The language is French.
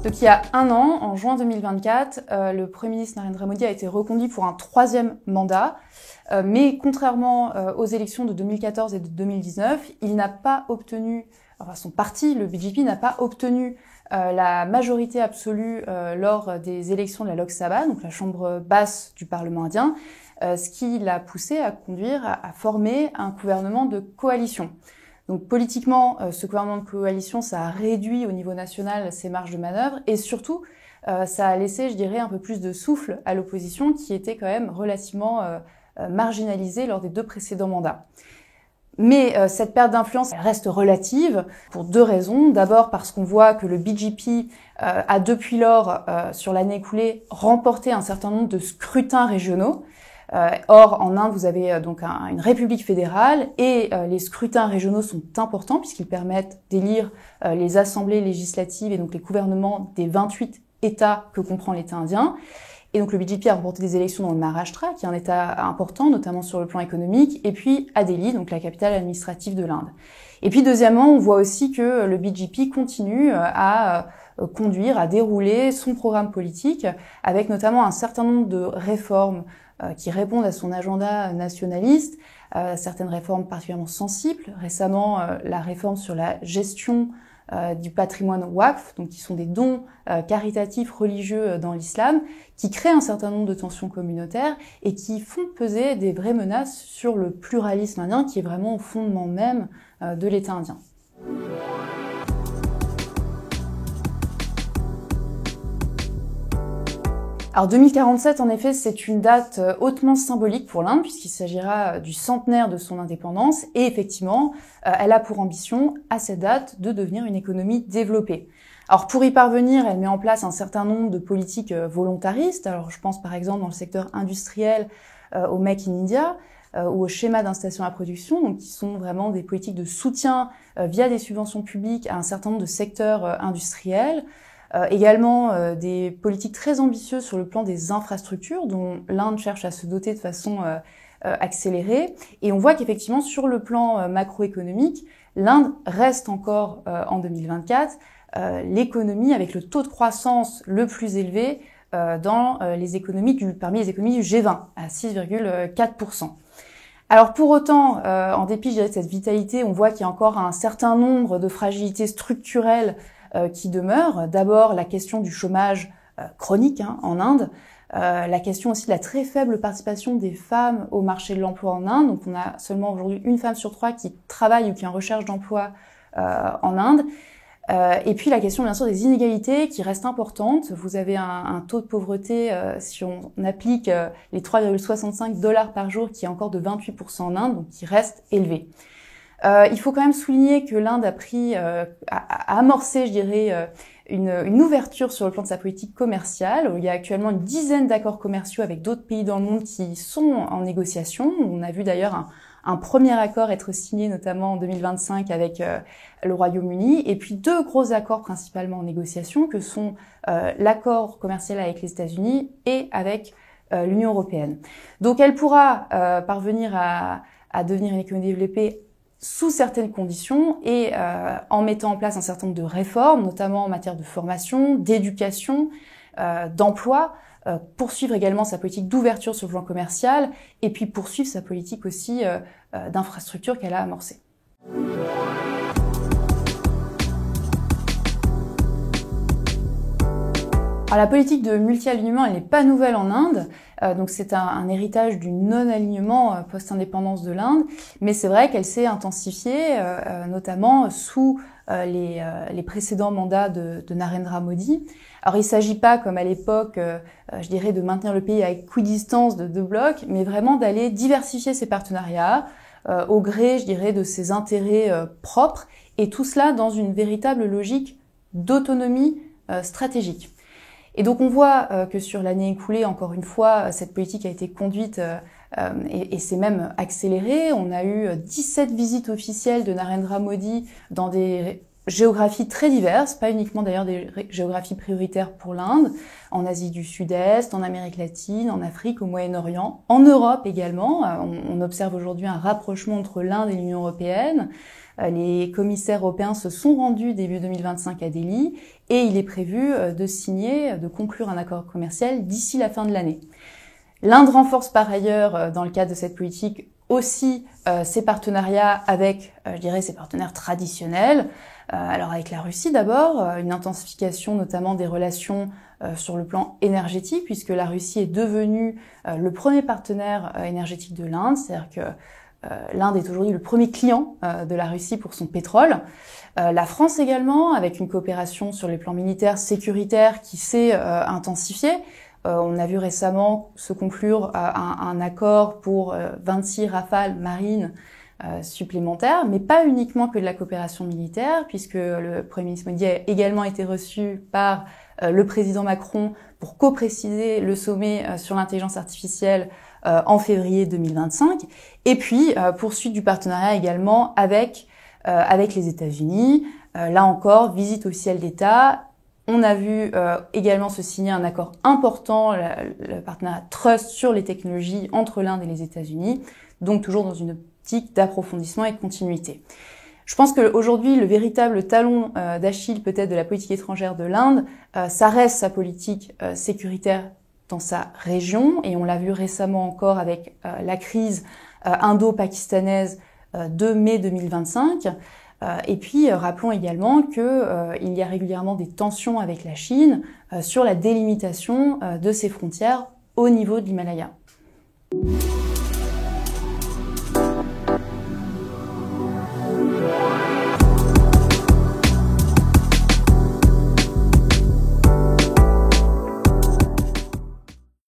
Donc il y a un an, en juin 2024, le Premier ministre Narendra Modi a été reconduit pour un 3e mandat, mais contrairement aux élections de 2014 et de 2019, il n'a pas obtenu, enfin son parti, le BJP, n'a pas obtenu la majorité absolue lors des élections de la Lok Sabha, donc la chambre basse du Parlement indien, ce qui l'a poussé à conduire à former un gouvernement de coalition. Donc politiquement, ce gouvernement de coalition, ça a réduit au niveau national ses marges de manœuvre et surtout, ça a laissé, je dirais, un peu plus de souffle à l'opposition qui était quand même relativement marginalisée lors des 2 précédents mandats. Mais cette perte d'influence elle reste relative pour 2 raisons. D'abord parce qu'on voit que le BJP a depuis lors, sur l'année écoulée, remporté un certain nombre de scrutins régionaux. Or, en Inde, vous avez donc une république fédérale et les scrutins régionaux sont importants puisqu'ils permettent d'élire les assemblées législatives et donc les gouvernements des 28 États que comprend l'État indien. Et donc le BJP a remporté des élections dans le Maharashtra, qui est un État important, notamment sur le plan économique, et puis à Delhi, donc la capitale administrative de l'Inde. Et puis deuxièmement, on voit aussi que le BJP continue à conduire, à dérouler son programme politique, avec notamment un certain nombre de réformes qui répondent à son agenda nationaliste, certaines réformes particulièrement sensibles. Récemment, la réforme sur la gestion du patrimoine Waqf, donc qui sont des dons caritatifs religieux dans l'islam, qui créent un certain nombre de tensions communautaires et qui font peser des vraies menaces sur le pluralisme indien, qui est vraiment au fondement même de l'État indien. Alors 2047, en effet, c'est une date hautement symbolique pour l'Inde, puisqu'il s'agira du centenaire de son indépendance, et effectivement, elle a pour ambition, à cette date, de devenir une économie développée. Alors pour y parvenir, elle met en place un certain nombre de politiques volontaristes. Alors je pense par exemple dans le secteur industriel au Make in India, ou au schéma d'incitation à la production, donc qui sont vraiment des politiques de soutien via des subventions publiques à un certain nombre de secteurs industriels. Également des politiques très ambitieuses sur le plan des infrastructures dont l'Inde cherche à se doter de façon accélérée. Et on voit qu'effectivement sur le plan macroéconomique, l'Inde reste encore en 2024 l'économie avec le taux de croissance le plus élevé dans les économies parmi les économies du G20 à 6,4%. Alors pour autant, en dépit de cette vitalité, on voit qu'il y a encore un certain nombre de fragilités structurelles qui demeurent. D'abord, la question du chômage chronique en Inde, la question aussi de la très faible participation des femmes au marché de l'emploi en Inde. Donc on a seulement aujourd'hui 1 femme sur 3 qui travaille ou qui est en recherche d'emploi en Inde. Et puis la question bien sûr des inégalités qui reste importante. Vous avez un taux de pauvreté, si on applique les 3,65 $ par jour, qui est encore de 28% en Inde, donc qui reste élevé. Il faut quand même souligner que l'Inde a amorcé, je dirais, une ouverture sur le plan de sa politique commerciale. Il y a actuellement une dizaine d'accords commerciaux avec d'autres pays dans le monde qui sont en négociation. On a vu d'ailleurs un premier accord être signé notamment en 2025 avec le Royaume-Uni, et puis 2 gros accords principalement en négociation que sont l'accord commercial avec les États-Unis et avec l'Union européenne. Donc elle pourra parvenir à devenir une économie développée sous certaines conditions et en mettant en place un certain nombre de réformes, notamment en matière de formation, d'éducation, d'emploi, poursuivre également sa politique d'ouverture sur le plan commercial et puis poursuivre sa politique aussi d'infrastructure qu'elle a amorcée. Alors la politique de multi-alignement, elle n'est pas nouvelle en Inde, donc c'est un héritage du non-alignement post-indépendance de l'Inde, mais c'est vrai qu'elle s'est intensifiée, notamment sous les précédents mandats de Narendra Modi. Alors il ne s'agit pas, comme à l'époque, je dirais, de maintenir le pays à équidistance de 2 blocs, mais vraiment d'aller diversifier ses partenariats au gré, je dirais, de ses intérêts propres, et tout cela dans une véritable logique d'autonomie stratégique. Et donc on voit que sur l'année écoulée, encore une fois, cette politique a été conduite et s'est même accélérée. On a eu 17 visites officielles de Narendra Modi dans des géographies très diverses, pas uniquement d'ailleurs des géographies prioritaires pour l'Inde, en Asie du Sud-Est, en Amérique latine, en Afrique, au Moyen-Orient, en Europe également. On observe aujourd'hui un rapprochement entre l'Inde et l'Union européenne. Les commissaires européens se sont rendus début 2025 à Delhi et il est prévu de conclure un accord commercial d'ici la fin de l'année. L'Inde renforce par ailleurs, dans le cadre de cette politique, aussi ses partenariats avec, je dirais, ses partenaires traditionnels. Alors avec la Russie d'abord, une intensification notamment des relations sur le plan énergétique, puisque la Russie est devenue le premier partenaire énergétique de l'Inde, c'est-à-dire que l'Inde est aujourd'hui le premier client de la Russie pour son pétrole. La France également, avec une coopération sur les plans militaires, sécuritaires qui s'est intensifiée. On a vu récemment se conclure un accord pour 26 Rafales marines supplémentaires, mais pas uniquement que de la coopération militaire, puisque le Premier ministre Modi a également été reçu par le président Macron pour co-présider le sommet sur l'intelligence artificielle en février 2025, et puis poursuite du partenariat également avec les États-Unis. Là encore, visite officielle d'État. On a vu également se signer un accord important, le partenariat Trust sur les technologies entre l'Inde et les États-Unis, donc toujours dans une optique d'approfondissement et de continuité. Je pense qu'aujourd'hui, le véritable talon d'Achille peut-être de la politique étrangère de l'Inde, ça reste sa politique sécuritaire dans sa région, et on l'a vu récemment encore avec la crise indo-pakistanaise de mai 2025. Et puis, rappelons également qu'il y a régulièrement des tensions avec la Chine sur la délimitation de ses frontières au niveau de l'Himalaya.